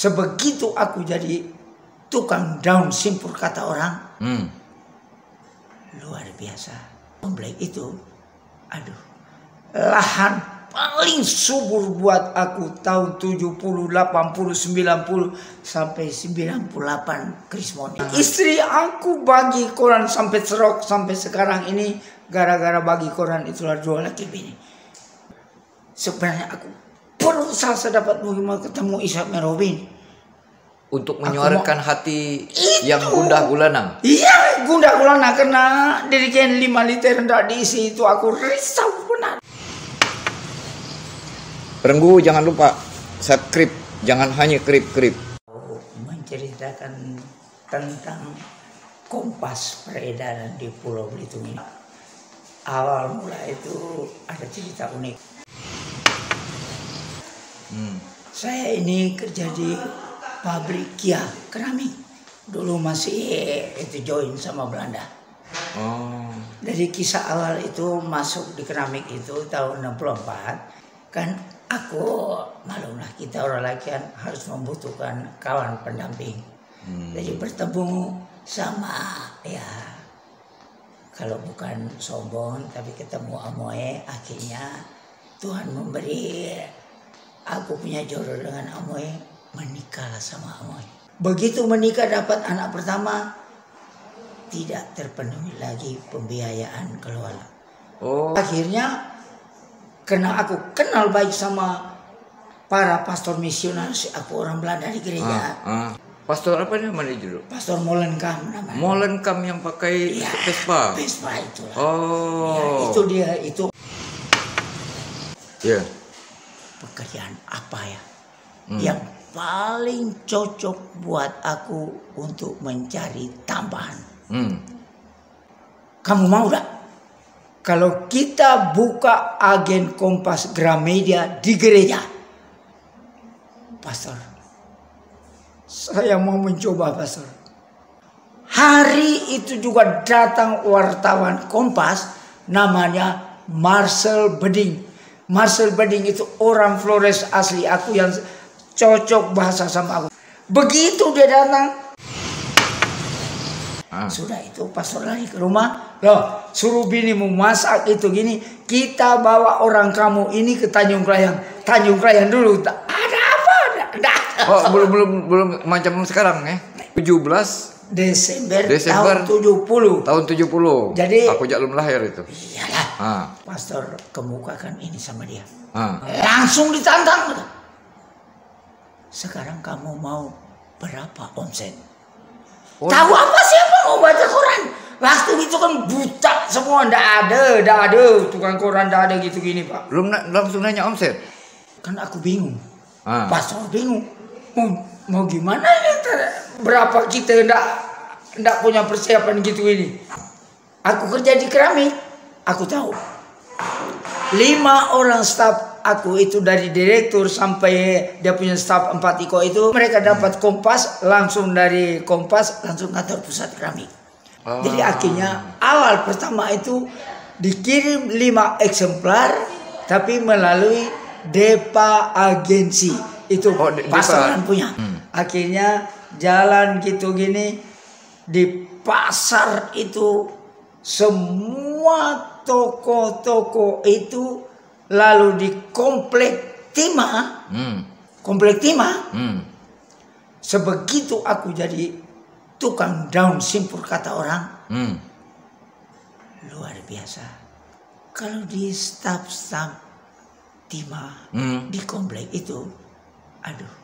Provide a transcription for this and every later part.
Sebegitu aku jadi tukang daun simpur kata orang, luar biasa. Komplek itu, aduh, lahan paling subur buat aku tahun 70, 80, 90 sampai 98 Krismon. Istri aku bagi koran sampai serok sampai sekarang ini gara-gara bagi koran itulah 2 laki bini. Sebenarnya aku berusaha sedapat mungkin ketemu Ishak Merobin untuk menyuarakan hati yang gundah gulana. Iya, gundah gulana karena diriken 5 liter hendak diisi itu aku risau benar. Renggu, jangan lupa subscribe, jangan hanya krip-krip. Menceritakan tentang kompas peredaran di Pulau Belitung ini. Awal mula itu ada cerita unik. Saya ini kerja di pabrik Kia keramik. Dulu masih itu join sama Belanda. Dari kisah awal itu masuk di keramik itu tahun 64 kan. Aku maklumlah kita orang laki kan harus membutuhkan kawan pendamping. Jadi bertemu sama ya kalau bukan sombong tapi ketemu Amoy, akhirnya Tuhan memberi aku punya jodoh dengan Amoy, menikah sama Amoy. Begitu menikah dapat anak pertama tidak terpenuhi lagi pembiayaan keluarga. Akhirnya karena aku kenal baik sama para pastor misionaris, aku orang Belanda di gereja. Pastor apa namanya dulu? Pastor Molenkam namanya. Molenkam yang pakai Vespa. Vespa itulah. Ya, itu dia itu. Ya. Pekerjaan apa ya? Yang paling cocok buat aku untuk mencari tambahan. Kamu mau gak? Kalau kita buka agen Kompas Gramedia di gereja, Pastor, saya mau mencoba, Pastor. Hari itu juga datang wartawan Kompas, namanya Marcel Beding. Marcel Beding itu orang Flores asli, aku yang cocok bahasa sama aku. Begitu dia datang, sudah itu pastor lari ke rumah, loh suruh binimu masak itu gini, kita bawa orang kamu ini ke Tanjung Krayang. Tanjung Krayang dulu ada apa? Belum macam sekarang ya. 17 Desember tahun 70. Tahun 70. Jadi aku belum lahir itu. Iyalah. Pastor kemukakan ini sama dia. Langsung ditantang. Sekarang kamu mau berapa omset? Tahu apa siapa mau baca koran? Waktu itu kan buta semua, ndak ada tukang koran, ndak ada gitu gini Pak. Belum langsung nanya omset. Kan aku bingung. Pastor bingung. Mau gimana ya? Berapa kita ndak punya persiapan gitu ini. Aku kerja di keramik, aku tahu. 5 orang staf aku itu dari direktur sampai dia punya staf 4 iko itu mereka dapat Kompas langsung dari Kompas langsung kantor pusat keramik. Jadi akhirnya awal pertama itu dikirim 5 eksemplar tapi melalui Depa agensi itu pasaran punya. Akhirnya jalan gitu gini di pasar itu semua toko-toko itu lalu di komplek Timah, sebegitu aku jadi tukang daun simpur kata orang, luar biasa. Kalau di staf Timah di komplek itu, aduh,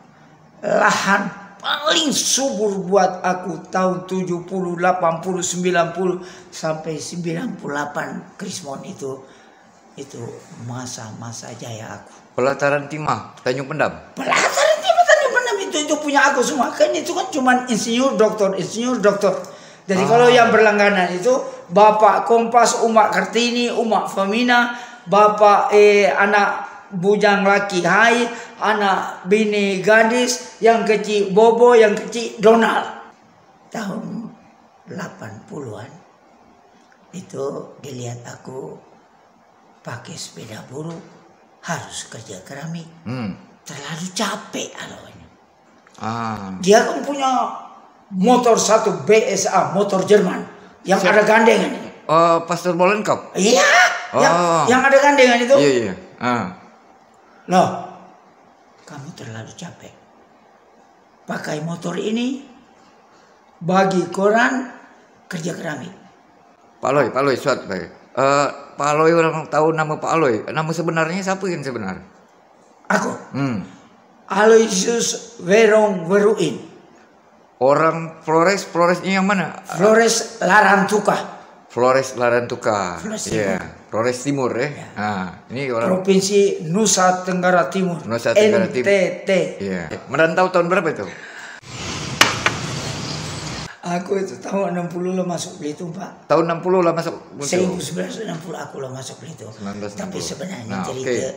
lahan paling subur buat aku tahun 70, 80, 90 sampai 98 Krismon itu masa-masa jaya aku. Pelataran Timah, Tanjung Pendam. Pelataran Timah, Tanjung Pendam itu punya aku semua. Kan itu kan cuman insinyur doktor. Jadi kalau yang berlangganan itu Bapak Kompas, Umak Kartini, Umak Famina, Bapak anak bujang laki Hai, anak bini gadis, yang kecil Bobo, yang kecil Donald. Tahun 80-an itu dilihat aku pakai sepeda buruk, harus kerja keramik. Terlalu capek alawanya. Dia kan punya motor 1 BSA, motor Jerman yang ada gandengan. Pastor Molenkop. Iya, yang ada gandengan itu. Iya. Loh, kamu terlalu capek. Pakai motor ini bagi koran kerja keramik. Pak Aloy, suat Pak. Pak Aloy, orang tahu nama Pak Aloy. Nama sebenarnya siapa yang sebenar? Aku. Aloysius Werong Weruin. Orang Floresnya yang mana? Flores Larantuka. Flores Larantuka. Iya. Flores Timur ya. Ini orang Provinsi Nusa Tenggara Timur. NTT. Iya. Merantau tahun berapa itu? Aku itu tahun 60 lah masuk Belitung, Pak. Tahun 60 lah masuk Belitung. 1960 aku lah masuk Belitung. Tapi sebenarnya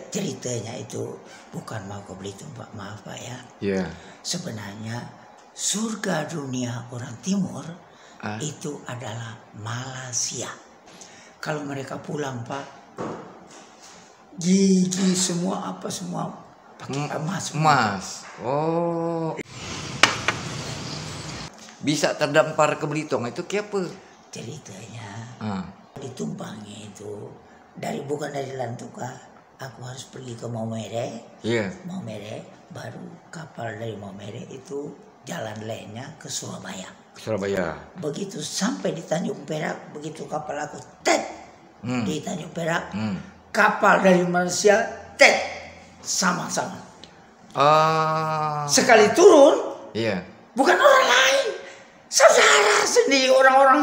ceritanya itu bukan mau ke Belitung, Pak. Maaf, Pak ya. Iya. Sebenarnya surga dunia orang Timur itu adalah Malaysia. Kalau mereka pulang, Pak, gigi semua apa semua pakai emas. Oh. Bisa terdampar ke Belitung itu apa? Ceritanya ditumpangi itu bukan dari Lantuka. Aku harus pergi ke Maumere. Iya. Maumere, baru kapal dari Maumere itu jalan lainnya ke Surabaya. Begitu sampai di Tanjung Perak, begitu kapal aku di Tanjung Perak, kapal dari Malaysia sama-sama. Sekali turun, bukan orang lain, saudara sendiri, orang-orang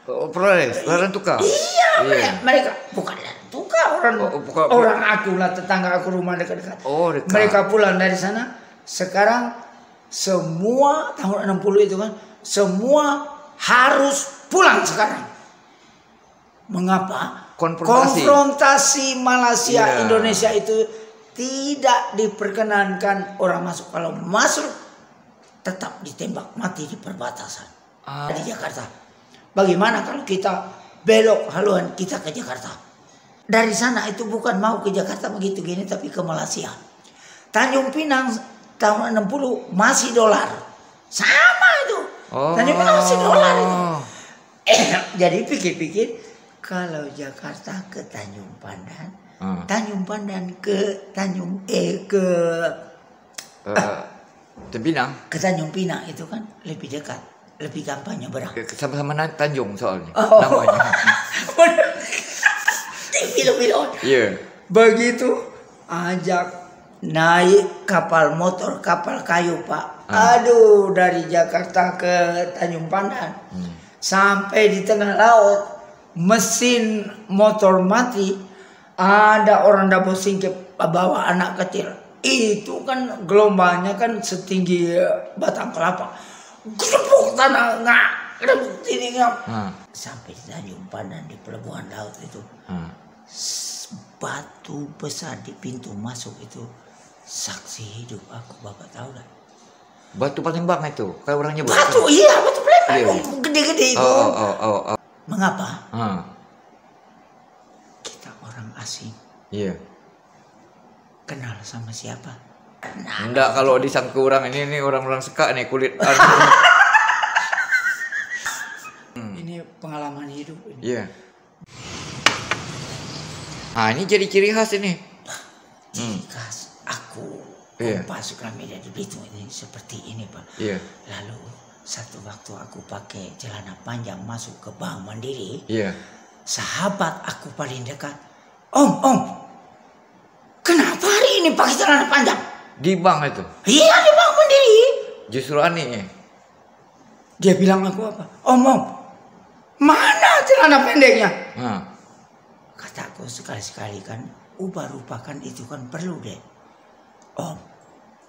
Flores Larantuka. Iya, mereka bukan Larantuka, orang aku lah, tetangga aku, rumah dekat-dekat. Dekat. Mereka pulang dari sana. Sekarang semua tahun 60 itu kan, semua harus pulang sekarang. Mengapa? Konfrontasi Malaysia Indonesia itu tidak diperkenankan orang masuk. Kalau masuk tetap ditembak mati di perbatasan di Jakarta. Bagaimana kalau kita belok haluan kita ke Jakarta? Dari sana itu bukan mau ke Jakarta begitu gini, tapi ke Malaysia. Tanjung Pinang tahun 60 masih dolar. Sama itu. Tanjung Pinang masih dolar itu. Jadi pikir-pikir, kalau Jakarta ke Tanjung Pandan, Tanjung Pandan ke Pinang. Ke Tanjung Pinang itu kan lebih dekat, lebih gampang nyebrang. Sama-sama Tanjung soalnya namanya. Film-film. Iya. Begitu ajak naik kapal motor, kapal kayu, Pak. Aduh, dari Jakarta ke Tanjung Pandan. Sampai di tengah laut, mesin motor mati, ada orang dapur singkip bawa anak kecil. Itu kan gelombangnya kan setinggi batang kelapa. Gepuk tanah sampai di Tanjung Pandan di pelabuhan laut itu. Batu besar di pintu masuk itu, saksi hidup aku, Bapak tahu dah. Batu Palembang itu, kayak orangnya batu Palembang, gede-gede itu. Mengapa? Kita orang asing. Iya. Kenal sama siapa? Enggak, kalau disangka orang ini orang-orang seka nih kulit. Ini pengalaman hidup ini. Iya. Ini jadi ciri khas ini. Ciri khas aku Kompas Gramedia di Belitung ini seperti ini, Pak. Iya. Lalu satu waktu aku pakai celana panjang masuk ke Bank Mandiri. Iya. Sahabat aku paling dekat, Om, kenapa hari ini pakai celana panjang? Di bank itu? Iya, di Bank Mandiri. Justru aneh. Dia bilang aku apa? Om, mana celana pendeknya? Kataku sekali-sekali kan, ubah-ubahkan itu kan perlu deh. Om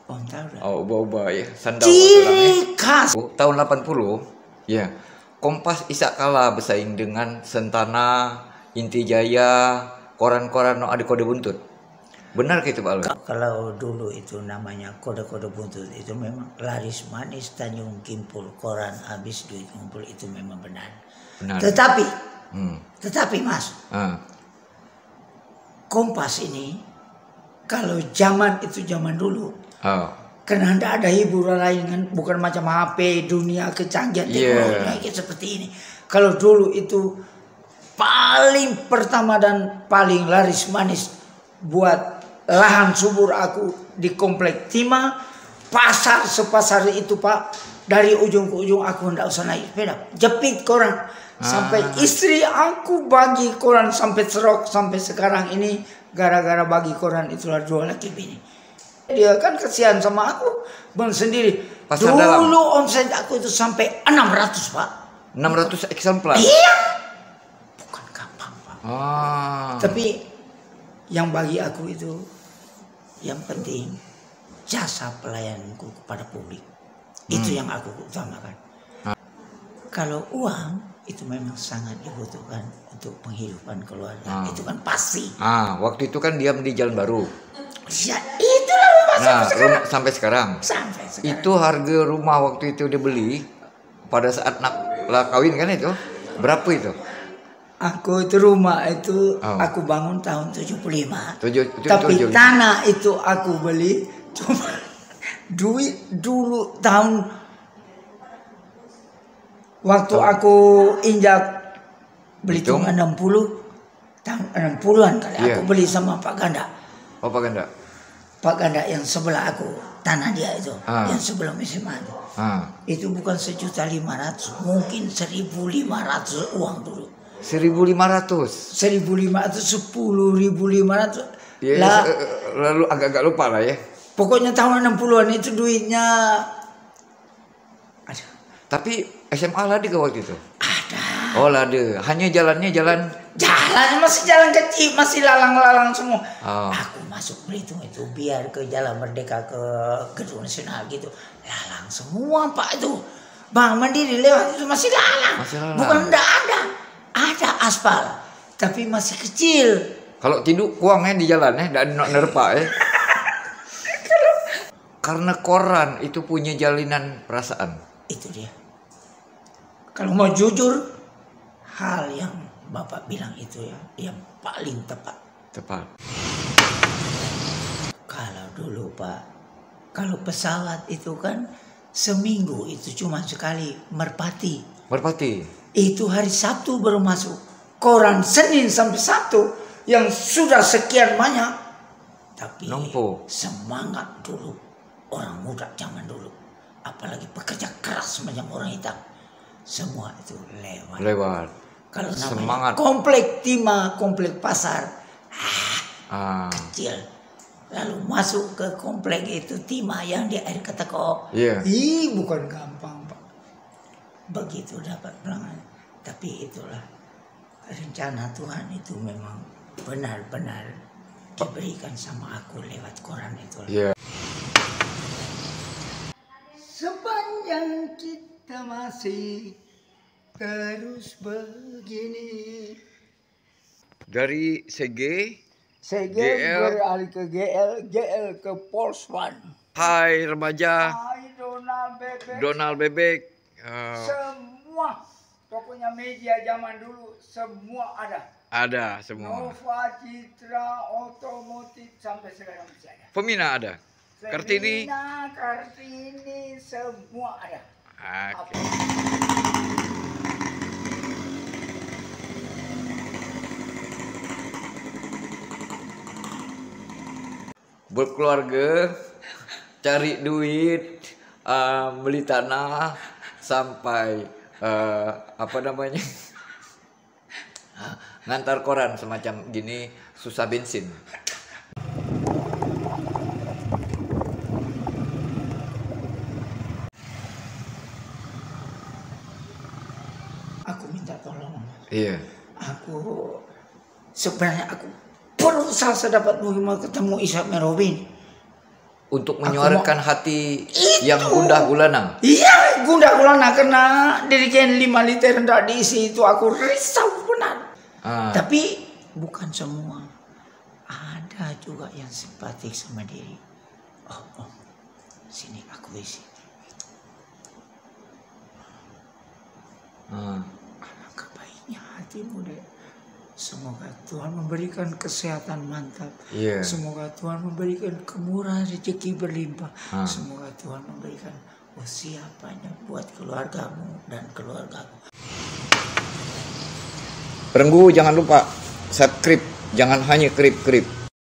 tahu dah. Ubah-ubah ya. Sandal ciri khas. Tahun 80, ya. Kompas isak kalah bersaing dengan Sentana, Inti Jaya, koran-koran ada kode buntut. Benar gitu, Pak Aloy? Kalau dulu itu namanya kode-kode buntut itu memang laris manis, Tanjung Kimpul, koran habis duit ngumpul, itu memang benar. Tetapi Mas, Kompas ini kalau zaman dulu, Karena tidak ada hiburan lain kan, bukan macam HP, dunia kecanggihan teknologi kayak seperti ini. Kalau dulu itu paling pertama dan paling laris manis buat lahan subur aku di komplek Timah, pasar sepasar itu Pak, dari ujung ke ujung aku tidak usah naik sepeda, jepit koran. Sampai istri aku bagi koran sampai serok sampai sekarang ini gara-gara bagi koran itulah 2 laki bini. Dia kan kasihan sama aku, bang sendiri. Pasar dulu dalam. omset aku itu sampai 600 Pak. 600 eksemplar. Iya, bukan gampang Pak. Tapi yang bagi aku itu yang penting jasa pelayananku kepada publik. Itu yang aku utamakan. Kalau uang itu memang sangat dibutuhkan untuk penghidupan keluarga. Itu kan pasti. Waktu itu kan diam di Jalan Baru. Ya itulah rumah sampai sekarang. Sampai sekarang. Itu harga rumah waktu itu dibeli pada saat nak kawin kan itu berapa itu? Aku itu rumah itu aku bangun tahun 75. Tapi 75. tanah itu aku beli cuma duit dulu tahun waktu aku injak beli cuma 60 tahun 60-an kali aku beli sama Pak Ganda. Oh Pak Ganda. Pak Ganda yang sebelah aku, tanah dia itu, yang sebelum SMA itu. Itu bukan 1.500.000, mungkin 1.500 uang dulu. 1.500. 1.500, 10.500. Ya, lalu agak-agak lupa lah ya. Pokoknya tahun 60-an itu duitnya. Ada. Tapi SMA lah di waktu itu. Ada. Oh lah deh, hanya jalannya jalannya masih jalan kecil, masih lalang-lalang semua. Aku masuk Belitung itu biar ke Jalan Merdeka ke Gedung Nasional gitu, lalang semua Pak itu. Bang Mandiri lewat itu masih lalang. Bukan enggak ada aspal, tapi masih kecil. Kalau tidur kuangnya di jalannya, enggak ada nerpa ya. Karena koran itu punya jalinan perasaan. Itu dia. Kalau mau jujur, hal yang Bapak bilang itu yang paling tepat. Kalau dulu Pak, kalau pesawat itu kan seminggu itu cuma sekali merpati. Itu hari Sabtu baru masuk. Koran Senin sampai Sabtu yang sudah sekian banyak. Tapi semangat dulu orang muda zaman dulu, apalagi pekerja keras macam orang hitam, semua itu lewat. Kalau namanya komplek Timah, komplek pasar, kecil. Lalu masuk ke komplek itu Timah yang di air Keteko. Bukan gampang Pak. Begitu dapat pelanggan. Tapi itulah rencana Tuhan itu memang benar-benar diberikan sama aku lewat koran itu. Sepanjang kita masih terus begini. Dari CG beralih ke GL ke Polswan. Hai remaja. Hai Donald Bebek. Semua pokoknya media zaman dulu semua ada. Ada semua. Nova, Citra, otomotif sampai sekarang masih ada. Femina ada. Kartini semua ada. Berkeluarga, cari duit, beli tanah, sampai ngantar koran semacam gini, susah bensin. Aku minta tolong. Sebenarnya aku berusaha sedapat mungkin ketemu Ishak Merobin untuk menyuarakan hati yang gundah gulana. Iya, gundah gulana karena Dirjen 5 liter tidak diisi itu aku risau benar. Tapi bukan semua. Ada juga yang simpatik sama diri. Sini aku isi. Alangkah baiknya hatimu deh. Semoga Tuhan memberikan kesehatan mantap. Iya. Semoga Tuhan memberikan kemurahan rezeki berlimpah. Semoga Tuhan memberikan usia panjang buat keluargamu dan keluargaku. Perenggu, jangan lupa subscribe, jangan hanya krip-krip.